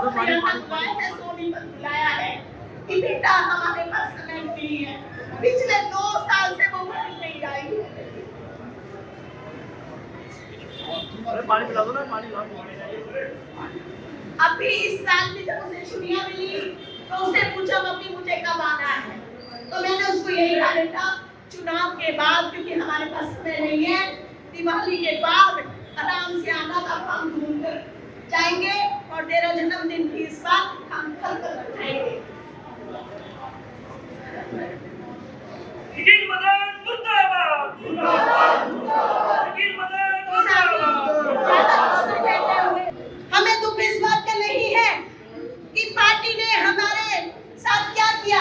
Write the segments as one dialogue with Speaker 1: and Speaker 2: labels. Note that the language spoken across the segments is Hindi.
Speaker 1: सोनीपत बुलाया है कि बेटा हमारे पास समय नहीं है। पिछले 2 साल से वो नहीं आई।
Speaker 2: पानी पिला दो ना, पानी ला दो।
Speaker 1: अभी इस साल भी जब उसे छुट्टियां मिली तो उसने पूछा मम्मी मुझे कब आना है, तो मैंने उसको यही कहा बेटा चुनाव के बाद, क्योंकि हमारे पास समय नहीं है, दिवाली के बाद आराम से आना, तब हम घूम कर जाएंगे और तेरा जन्मदिन भी इस बार हम घर पर मनाएंगे। हमें दुख इस बात का नहीं है कि पार्टी ने हमारे साथ क्या किया,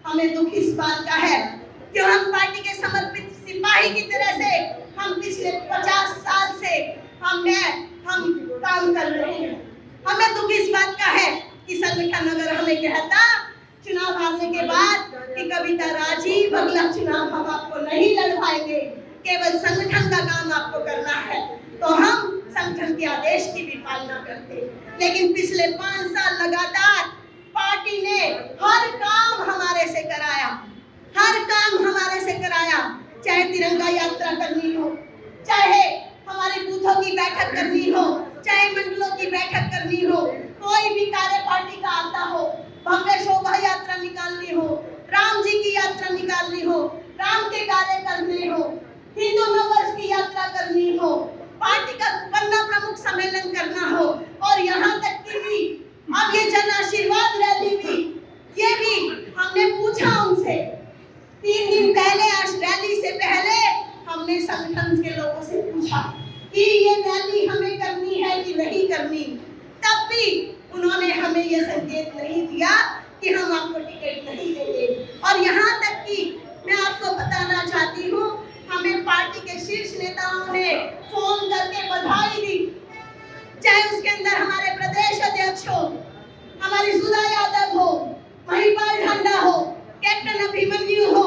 Speaker 1: हमें दुख इस बात का है कि हम पार्टी के समर्पित सिपाही की तरह से हम पिछले 50 साल से हम काम कर रहे हैं। हमें दुख इस बात का है कि संगठन अगर हमें कहता चुनाव हारने के बाद कि कविता राजीव अगला चुनाव हम आपको नहीं लड़वाएंगे, केवल संगठन का काम आपको करना है, तो हम संगठन के आदेश की भी पालना करते। लेकिन पिछले 5 साल लगातार पार्टी ने हर काम हमारे से कराया, हर काम हमारे से कराया, चाहे तिरंगा यात्रा करनी हो, चाहे हमारे बूथों की बैठक करनी हो, चाहे मंडलों की बैठक करनी हो, कोई भी कार्य पार्टी का आता हो, भव्य शोभा यात्रा निकालनी हो, राम जी की यात्रा निकालनी हो, राम के कार्य करने हो, हिंदू नववर्ष की यात्रा करनी हो, पार्टी का पन्ना प्रमुख सम्मेलन करना हो, और यहाँ तक कि भी अब ये जन आशीर्वाद रैली भी, ये भी हमने पूछा उनसे 3 दिन पहले, आज रैली से पहले हमने संगठन के लोगों से पूछा कि ये रैली हमें करनी है कि नहीं करनी, तब भी उन्होंने हमें ये संकेत नहीं दिया कि हम आपको टिकट नहीं देंगे। और यहाँ तक कि मैं आपको बताना चाहती हूँ, हमें पार्टी के शीर्ष नेताओं ने फोन करके बधाई दी, चाहे उसके अंदर हमारे प्रदेश अध्यक्ष हो, हमारी सुधा यादव हो, महिपाल ढंडा हो, कैप्टन अभिमन्यु हो,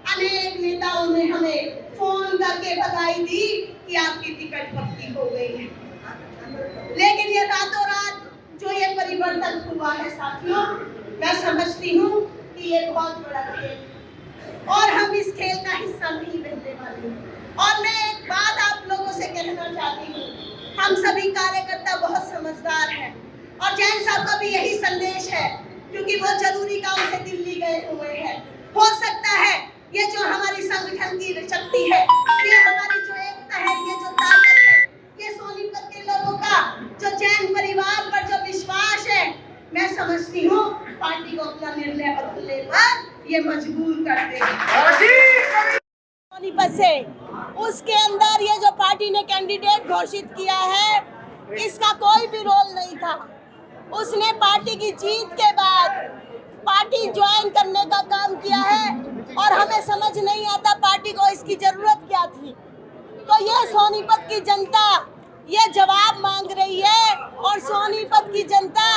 Speaker 1: अनेक नेताओं ने हमें फोन करके बधाई दी कि आपकी टिकट पक्की हो गई है। लेकिन ये रातों रात जो ये परिवर्तन हुआ है साथियों, मैं समझती हूँ कि ये बहुत बड़ा खेल और हम इस खेल का हिस्सा नहीं बनने वाले। और मैं एक बात आप लोगों से कहना चाहती हूँ, हम सभी कार्यकर्ता बहुत समझदार हैं और जैन साहब का भी यही संदेश है, क्योंकि वो जरूरी काम से दिल्ली गए हुए हैं। हो सकता है ये जो हमारी संगठन की शक्ति है, ये हमारी जो एकता है, ये जो ताकत है, ये सोनीपत के लोगों का जो जैन परिवार पर जो विश्वास है, मैं समझती हूँ पार्टी को अपना निर्णय बदलने पर ये मजबूर कर देगी। सोनीपत से उसके अंदर ये जो पार्टी ने कैंडिडेट घोषित किया है, इसका कोई भी रोल नहीं था। उसने पार्टी की जीत के बाद पार्टी ज्वाइन करने का काम किया है और हमें समझ नहीं आता पार्टी को इसकी जरूरत क्या थी। तो ये सोनीपत की जनता ये जवाब मांग रही है और सोनीपत की जनता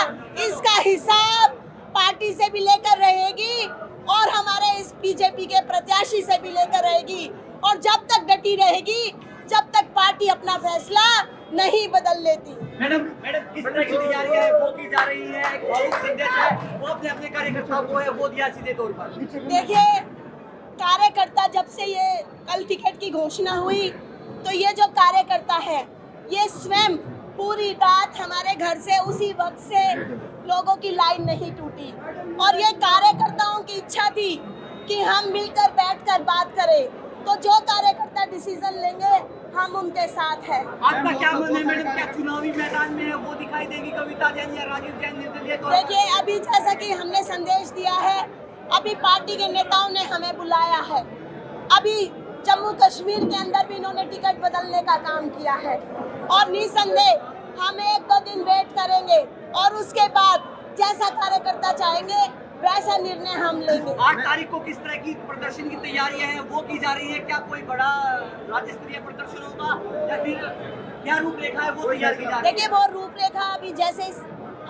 Speaker 1: इसका हिसाब पार्टी से भी लेकर रहेगी और हमारे इस बीजेपी के प्रत्याशी से भी लेकर रहेगी। और जब तक डटी रहेगी, जब तक पार्टी अपना फैसला नहीं बदल लेती।
Speaker 3: मैडम किस तरह की तैयारियां है वो की जा रही है, एक भावुक संदेश है वो अपने कार्यकर्ताओं को है वो दिया सीधे तौर पर।
Speaker 1: देखिए, कार्यकर्ता जब से ये कल टिकट की घोषणा हुई, तो ये जो कार्यकर्ता है ये स्वयं पूरी रात हमारे घर से उसी वक्त से लोगों की लाइन नहीं टूटी और ये कार्यकर्ताओं की इच्छा थी कि हम मिलकर बैठकर बात करें। तो जो कार्यकर्ता डिसीजन लेंगे हम उनके साथ हैं।
Speaker 3: आपका क्या मानना है मैडम, क्या चुनावी मैदान में है वो दिखाई देगी कविता जैन या राजीव जैन निर्दलीय तौर पर?
Speaker 1: देखिए, अभी जैसा कि हमने संदेश दिया है, अभी पार्टी के नेताओं ने हमें बुलाया है, अभी जम्मू कश्मीर के अंदर भी इन्होंने टिकट बदलने का काम किया है और निसंदेह हम 1-2 दिन वेट करेंगे और उसके बाद जैसा कार्यकर्ता चाहेंगे वैसा निर्णय हम लेंगे।
Speaker 3: 8 तारीख को किस तरह की प्रदर्शन की तैयारियां हैं वो की जा रही है? क्या कोई बड़ा राज्य स्तरीय प्रदर्शन होगा या फिर क्या रूपरेखा है वो तैयार की जा रही है?
Speaker 1: देखिए, वो रूपरेखा अभी जैसे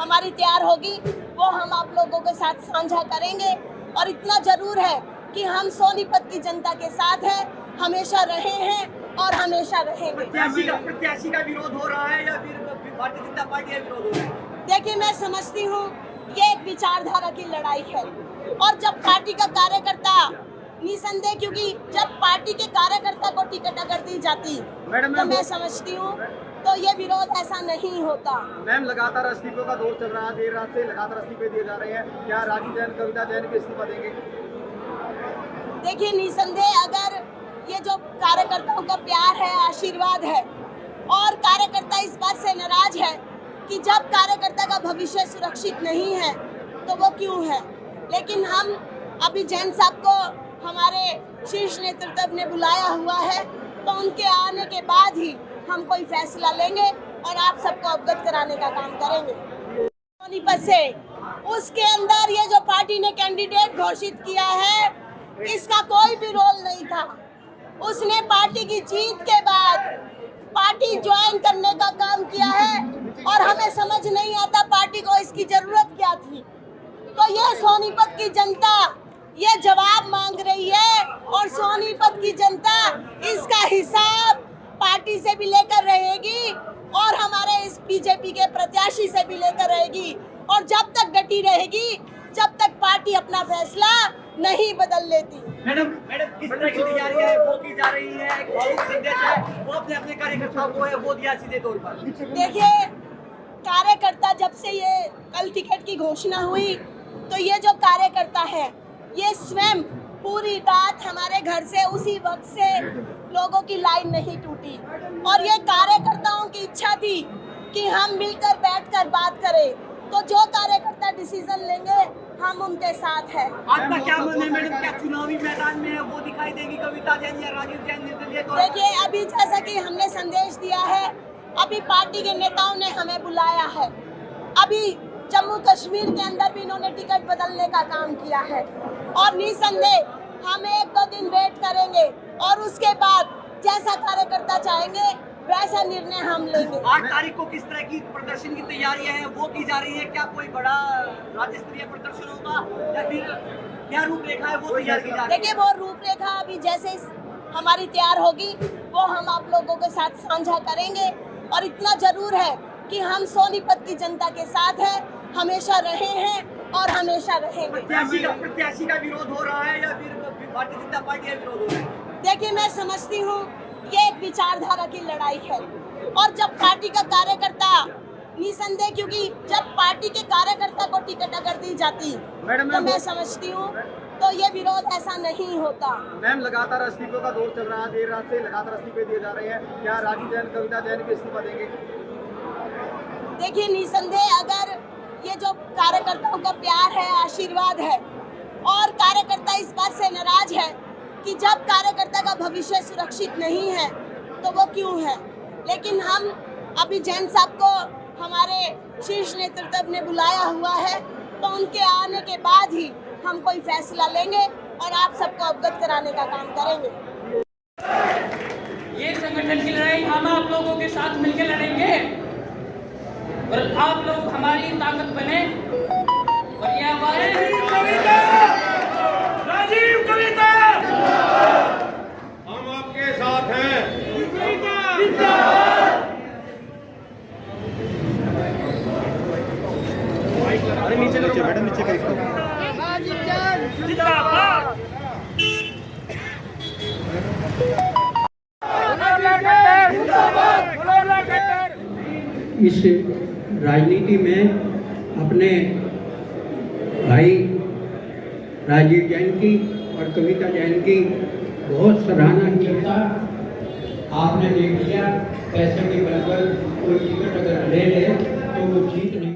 Speaker 1: हमारी तैयार होगी वो हम आप लोगों के साथ साझा करेंगे। और इतना जरूर है कि हम सोनीपत की जनता के साथ हैं, हमेशा रहे हैं और हमेशा रहेंगे।
Speaker 3: प्रत्याशी का विरोध हो रहा है या फिर भारतीय जनता पार्टी का विरोध हो रहा है?
Speaker 1: देखिए, मैं समझती हूँ ये एक विचारधारा की लड़ाई है, और जब पार्टी का कार्यकर्ता निसंदेह, क्योंकि जब पार्टी के कार्यकर्ता को टिकट अगर दी जाती तो मैं समझती हूँ तो ये विरोध ऐसा नहीं होता।
Speaker 2: मैम, लगातार इस्तीफों का दौर चल रहा है, देर रात से लगातार इस्तीफे दिए जा रहे हैं, क्या राजीव जैन, कविता जैन भी इस्तीफा देंगे?
Speaker 1: देखिए, निसंदेह अगर ये जो कार्यकर्ताओं का प्यार है, आशीर्वाद है, और कार्यकर्ता इस बात से नाराज है कि जब कार्यकर्ता का भविष्य सुरक्षित नहीं है तो वो क्यों है, लेकिन हम अभी जैन साहब को हमारे शीर्ष नेतृत्व ने बुलाया हुआ है, तो उनके आने के बाद ही हम कोई फैसला लेंगे और आप सबको अवगत कराने का काम करेंगे। सोनीपत से उसके अंदर ये जो पार्टी ने कैंडिडेट घोषित किया है, इसका कोई भी रोल नहीं था। उसने पार्टी की जीत के बाद पार्टी ज्वाइन करने का काम किया है, और हमें समझ नहीं आता पार्टी को इसकी जरूरत क्या थी। तो ये सोनीपत की जनता ये जवाब मांग रही है, और सोनीपत की जनता इसका हिसाब पार्टी से भी लेकर रहेगी और हमारे इस बीजेपी के प्रत्याशी से भी लेकर रहेगी, और जब तक डटी रहेगी, जब तक पार्टी अपना फैसला नहीं बदल लेती।
Speaker 3: मैडम किस तरह की तैयारी है वो की जा रही है? एक भावुक संदेश है वो अपने कार्यकर्ताओं को है वो दिया सीधे तौर पर।
Speaker 1: देखिए, कार्यकर्ता जब से ये कल टिकट की घोषणा हुई, तो ये जो कार्यकर्ता है ये स्वयं पूरी रात हमारे घर से उसी वक्त से लोगों की लाइन नहीं टूटी, और ये कार्यकर्ताओं की इच्छा थी कि हम मिलकर बैठकर बात करें, तो जो कार्यकर्ता डिसीजन लेंगे हम उनके साथ हैं।
Speaker 3: आपका क्या मन है मैडम, क्या चुनावी मैदान में वो दिखाई देगी कविता जैन या राजीव जैन निर्दलीय तौर पर?
Speaker 1: देखिए, अभी जैसा कि हमने संदेश दिया है, अभी पार्टी के नेताओं ने हमें बुलाया है, अभी जम्मू कश्मीर के अंदर भी इन्होंने टिकट बदलने का काम किया है, और निसंदेह हम 1-2 दिन वेट करेंगे, और उसके बाद जैसा कार्यकर्ता चाहेंगे वैसा निर्णय हम लेंगे।
Speaker 3: 8 तारीख को किस तरह की प्रदर्शन की तैयारियां हैं वो की जा रही है? क्या कोई बड़ा राज्य स्तरीय प्रदर्शन होगा या फिर क्या रूपरेखा है वो तैयार की जा रही है?
Speaker 1: देखिए, वो रूपरेखा अभी जैसे हमारी तैयार होगी वो हम आप लोगों के साथ साझा करेंगे, और इतना जरूर है कि हम सोनीपत की जनता के साथ हैं, हमेशा रहे हैं और हमेशा रहेंगे।
Speaker 3: प्रत्याशी का विरोध हो रहा है या फिर भारतीय जनता पार्टी का विरोध हो रहा है?
Speaker 1: देखिए, मैं समझती हूँ ये एक विचारधारा की लड़ाई है, और जब पार्टी का कार्यकर्ता निसंदेह, क्योंकि जब पार्टी के कार्यकर्ता को टिकट अगर दी जाती तो मैं समझती हूँ तो ये विरोध ऐसा नहीं होता।
Speaker 2: मैम, लगातार इस्तीफों का दौर चल रहा है, देर रात से लगातार इस्तीफे दिए जा रहे हैं, क्या राजीव जैन, कविता जैन भी इस्तीफा देंगे?
Speaker 1: देखिए, निसंदेह अगर ये जो कार्यकर्ताओं का प्यार है, आशीर्वाद है, और कार्यकर्ता इस बात से नाराज है कि जब कार्यकर्ता का भविष्य सुरक्षित नहीं है तो वो क्यों है, लेकिन हम अभी जैन साहब को हमारे शीर्ष नेतृत्व ने बुलाया हुआ है, तो उनके आने के बाद ही हम कोई फैसला लेंगे और आप सबको अवगत कराने का काम करेंगे।
Speaker 4: ये संगठन की लड़ाई हम आप लोगों के साथ मिलकर लड़ेंगे, और आप लोग हमारी ताकत बने, और ये हमारे
Speaker 5: राजीव कविता हम आपके साथ हैं।
Speaker 2: अरे नीचे करो मैडम, नीचे करो।
Speaker 6: इस राजनीति में अपने भाई राजीव जैन की और कविता जैन की बहुत सराहना की था। आपने देख लिया कैसे भी बराबर कोई टिकट अगर ले ले तो वो जीत नहीं